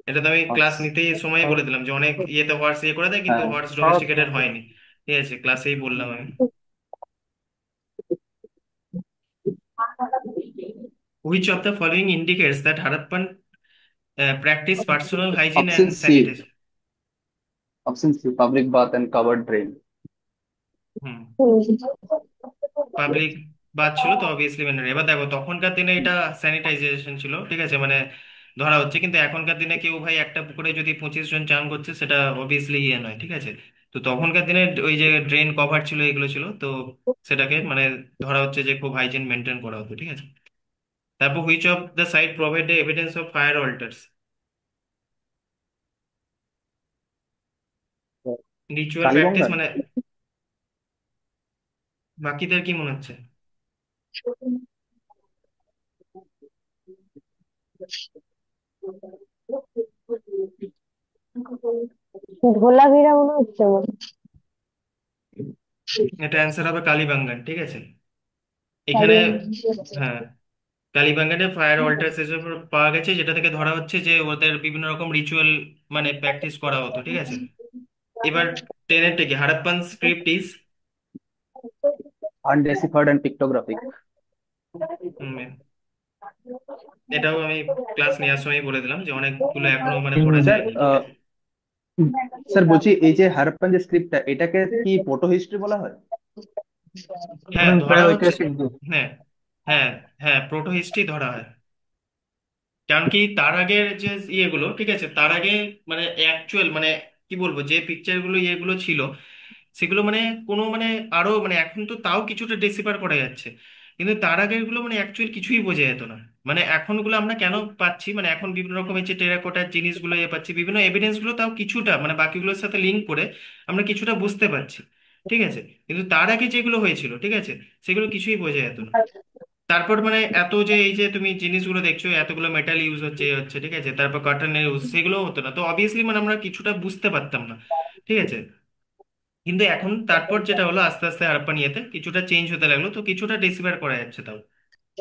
এটা তো আমি হর্স। ক্লাস নিতেই সময় বলে দিলাম যে অনেক ইয়েতে হর্স ইয়ে করে দেয়, কিন্তু হ্যাঁ। হর্স ডোমেস্টিকেটেড হয়নি। ঠিক আছে, ক্লাসেই বললাম আমি। Which of the following indicates that Harappan practice personal hygiene option and C. sanitation? Option C, public bath and covered drain. Hmm, public bath ছিল তো অবভিয়াসলি মানে। এবার দেখো তখনকার দিনে এটা স্যানিটাইজেশন ছিল, ঠিক আছে, মানে ধরা হচ্ছে, কিন্তু এখনকার দিনে কেউ ভাই একটা পুকুরে যদি 25 জন চান করছে, সেটা অবভিয়াসলি ইয়ে নয়, ঠিক আছে। তো তখনকার দিনে ওই যে ড্রেন কভার ছিল, এগুলো ছিল, তো সেটাকে মানে ধরা হচ্ছে যে খুব হাইজিন মেনটেন করা হতো, ঠিক আছে। তারপর which of the site provide evidence of fire altars? Ritual practice কালীগঙ্গার। মানে, বাকিদের কি মনে হচ্ছে? ধোলাভিরা মনে হচ্ছে আমার। এটা অ্যান্সার হবে কালীবাঙ্গান, ঠিক আছে। এখানে কালীগঞ্জ। হ্যাঁ, কালীবাঙ্গানে ফায়ার অল্টার্স এসব পাওয়া গেছে, যেটা থেকে ধরা হচ্ছে যে ওদের বিভিন্ন রকম রিচুয়াল মানে প্র্যাকটিস করা হতো, ঠিক আছে। এবার টেনের থেকে হারাপ্পান স্ক্রিপ্ট ইজ, আনডেসিফাইড অ্যান্ড পিক্টোগ্রাফিক। এটাও আমি ক্লাস নেওয়ার সময় বলে দিলাম যে অনেকগুলো এখনো মানে পড়া স্যার, যায়নি, ঠিক আছে। স্যার বলছি এই যে হারাপ্পান যে স্ক্রিপ্টটা, এটাকে কি ফটো হিস্ট্রি বলা হয়? হ্যাঁ ধরা প্রায় হচ্ছে। ঐতিহাসিক যুগ। হ্যাঁ, হ্যাঁ, হ্যাঁ, প্রোটো হিস্ট্রি ধরা হয়। কারণ কি তার আগের যে ইয়েগুলো, ঠিক আছে, তার আগে মানে অ্যাকচুয়াল মানে কি বলবো, যে পিকচার গুলো ইয়েগুলো ছিল, সেগুলো মানে কোনো মানে আরো মানে এখন তো তাও কিছুটা ডেসিফার করা যাচ্ছে, কিন্তু তার আগের গুলো মানে অ্যাকচুয়াল কিছুই বোঝা যেত না। মানে এখন গুলো আমরা কেন পাচ্ছি, মানে এখন বিভিন্ন রকমের যে টেরাকোটার জিনিসগুলো পাচ্ছি, বিভিন্ন এভিডেন্স গুলো তাও কিছুটা মানে বাকিগুলোর সাথে লিঙ্ক করে আমরা কিছুটা বুঝতে পারছি, ঠিক আছে। কিন্তু তার আগে যেগুলো হয়েছিল, ঠিক আছে, সেগুলো কিছুই বোঝা যেত না। তারপর মানে এত যে এই যে তুমি জিনিসগুলো দেখছো, এতগুলো মেটাল ইউজ হচ্ছে এ হচ্ছে, ঠিক আছে, তারপর কার্টনের ইউজ, সেগুলো হতো না, তো অবভিয়াসলি মানে আমরা কিছুটা বুঝতে পারতাম না, ঠিক আছে। কিন্তু এখন তারপর যেটা হলো, আস্তে আস্তে হারাপ্পান ইয়েতে কিছুটা চেঞ্জ হতে লাগলো, তো কিছুটা ডেসিফার করা যাচ্ছে তাও।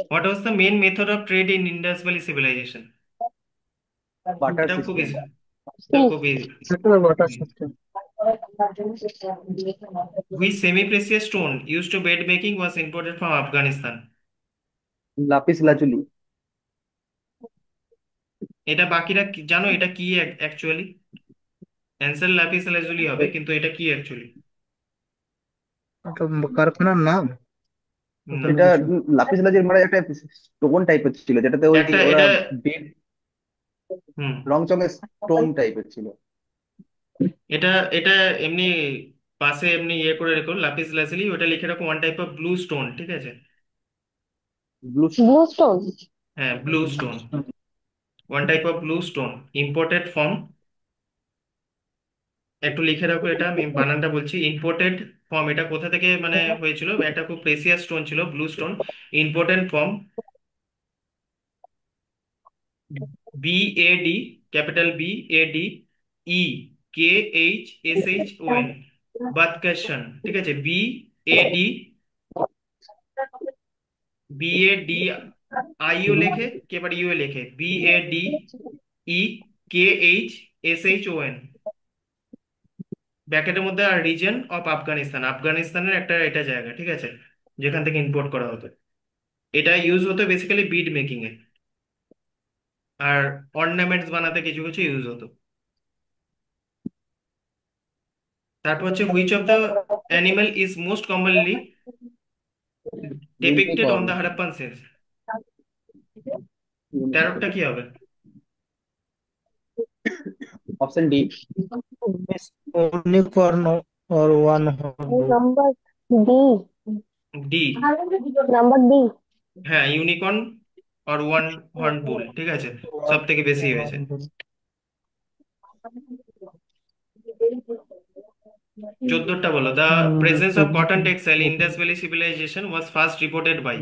What was the main method of trade in Indus valley civilisation? Barter এটাও খুব সিস্টেম। ইজি, এটাও কি? খুব ইজি। একটা water system. Which semi precious stone use to bead making was imported from Afghanistan? Lapis lazuli. এটা বাকিরা জানো এটা কি অ্যাকচুয়ালি? অ্যান্সার লাপিস লাজুলি হবে, কিন্তু এটা কি অ্যাকচুয়ালি? একটা কারখানার নাম, না, ওখানে এটা কিছু। লাপিস লাজুলি মানে একটা স্টোন টাইপের ছিল, যেটাতে ওই একটা ওরা এটা, বেড, হুম, রং চঙের স্টোন টাইপের ছিল। এটা এটা এমনি পাশে এমনি ইয়ে করে রেখো, লাপিস লাজুলি ওটা লিখে রাখো, one type of blue stone, ঠিক আছে। ব্লু। Blue stone. হ্যাঁ, blue stone, one type of blue stone, imported from, একটু লিখে রাখো, এটা আমি বানানটা বলছি, ইম্পোর্টেড ফ্রম, এটা কোথা থেকে মানে হয়েছিল, একটা খুব প্রেসিয়াস স্টোন ছিল blue stone, imported from BAD, capital BAD, EKHSHON, বাদকাশন, ঠিক আছে। BAD লেখে, কে এবার ইউ এ লেখে, BADEKHSHON, ব্র্যাকেটের মধ্যে, আর রিজন অফ আফগানিস্তান, আফগানিস্তানের একটা এটা জায়গা, ঠিক আছে, যেখান থেকে ইম্পোর্ট করা হতো। এটা ইউজ হতো বেসিক্যালি বিড মেকিং এ, আর অর্নামেন্টস বানাতে কিছু কিছু ইউজ হতো। তারপর হচ্ছে which of the animal is most commonly depicted on unicorn. The Harappan seals? 13টা কি হবে? Option D. ইউনিকর্ন और one horn. Number D. D. Number D. হ্যাঁ, ইউনিকর্ন আর ওয়ান হর্ন বুল, ঠিক আছে, সব থেকে বেশি হয়েছে। 14টা বলো, the presence of cotton textile in Indus valley civilization was first reported by?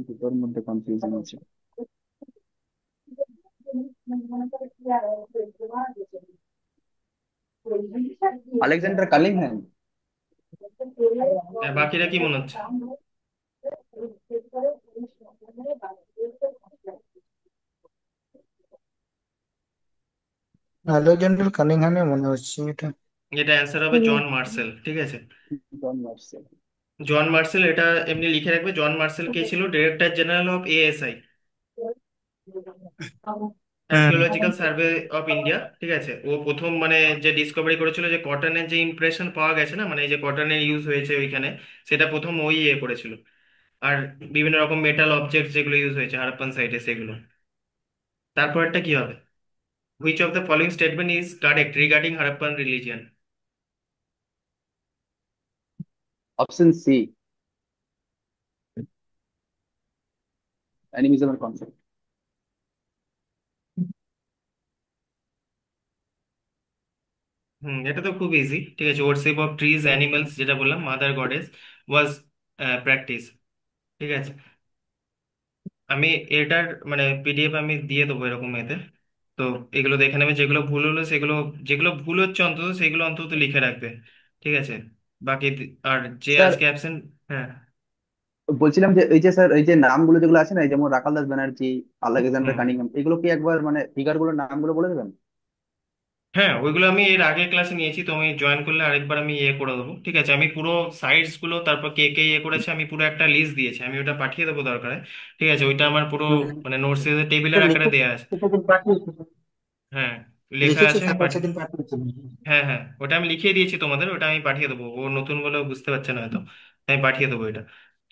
দুটোর মধ্যে কনফিউশন আছে। আলেকজান্ডার কালিংহ্যাম। বাকিরা কি মনে হচ্ছে? আলেকজান্ডার কানিংহামে মনে হচ্ছে এটা। এটা অ্যান্সার হবে জন মার্সেল, ঠিক আছে। জন মার্সেল। জন মার্সেল, এটা এমনি লিখে রাখবে, জন মার্সেল কে ছিল? Director general of ASI। Hmm. Archaeological survey of India, ঠিক আছে। ও প্রথম মানে যে ডিসকভারি করেছিল যে কটনের যে ইমপ্রেশন পাওয়া গেছে না, মানে এই যে কটনের ইউজ হয়েছে ওইখানে, সেটা প্রথম ওই করেছিল। আর বিভিন্ন রকম মেটাল অবজেক্ট যেগুলো ইউজ হয়েছে হারাপ্পান সাইটে সেগুলো। তারপরটা কি হবে? Which of the following statement is correct regarding Harappan religion? Option C, অ্যানিমিজমের কনসেপ্ট। এটা তো খুব ইজি, ঠিক আছে। ওয়ার্শিপ অফ ট্রিজ অ্যানিমালস, যেটা বললাম, মাদার গডেস ওয়াজ প্র্যাকটিস, ঠিক আছে। আমি এটার মানে পিডিএফ আমি দিয়ে দেবো এরকম এতে। তো এগুলো দেখে নেবে, যেগুলো ভুল হলো সেগুলো, যেগুলো ভুল হচ্ছে অন্তত সেগুলো অন্তত লিখে রাখবে, ঠিক আছে। বাকি আর যে স্যার আজকে অ্যাবসেন্ট। হ্যাঁ। বলছিলাম যে এই যে স্যার এই যে নামগুলো যেগুলো আছে না, এই যেমন রাখাল দাস ব্যানার্জি, আলেকজান্ডার হুম। কানিংহাম, এগুলো কি একবার মানে ফিগার গুলোর নামগুলো বলে দেবেন? হ্যাঁ, ওইগুলো আমি এর আগের ক্লাসে নিয়েছি, তো আমি জয়েন করলে আরেকবার আমি করে দেবো, ঠিক আছে। আমি পুরো সাইটস গুলো, তারপর কে কে করেছে, আমি পুরো একটা লিস্ট দিয়েছি, আমি ওটা পাঠিয়ে দেবো দরকারে, ঠিক আছে। ওইটা আমার পুরো হুম। মানে নোটস তো টেবিলের আকারে লিখে দেয়া আছে। সেদিন পাঠিয়েছি, হ্যাঁ, লেখা লিখেছি আছে, আমি তারপর পাঠিয়ে। সেদিন পাঠিয়েছিলাম। হ্যাঁ হ্যাঁ, ওটা আমি লিখিয়ে দিয়েছি তোমাদের, ওটা আমি পাঠিয়ে দেবো। ও নতুন বলে বুঝতে পারছে না হয়তো, তাই আমি পাঠিয়ে দেবো এটা,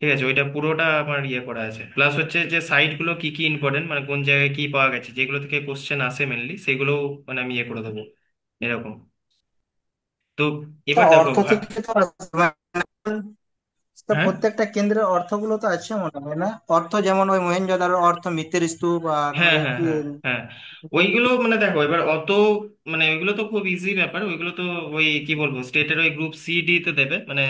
ঠিক আছে। ওইটা পুরোটা আমার করা আছে, প্লাস হচ্ছে যে সাইট গুলো কি কি ইম্পর্টেন্ট, মানে কোন জায়গায় কি পাওয়া গেছে, যেগুলো থেকে কোশ্চেন আসে মেনলি, সেগুলো মানে আমি করে দেবো এরকম। তো তা এবার দেখো অর্থ থেকে তো তো হ্যাঁ প্রত্যেকটা কেন্দ্রের অর্থগুলো তো আছে মনে হয় না? অর্থ যেমন ওই মহেঞ্জোদারোর অর্থ মিত্রের স্তূপ, আর হ্যাঁ ওই হ্যাঁ হ্যাঁ হ্যাঁ, ওইগুলো মানে দেখো এবার অত মানে ওইগুলো তো খুব ইজি ব্যাপার, ওইগুলো তো ওই কি বলবো স্টেটের ওই গ্রুপ সি ডি তে দেবে মানে।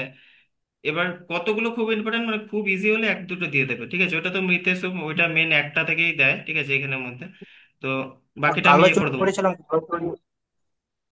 এবার কতগুলো খুব ইম্পর্টেন্ট মানে খুব ইজি হলে এক দুটো দিয়ে দেবে, ঠিক আছে। ওটা তো মৃতেশ, ওইটা মেন একটা থেকেই দেয়, ঠিক আছে, এখানের মধ্যে। তো বাকিটা আমি কাগজ করে দেবো। পড়েছিলাম,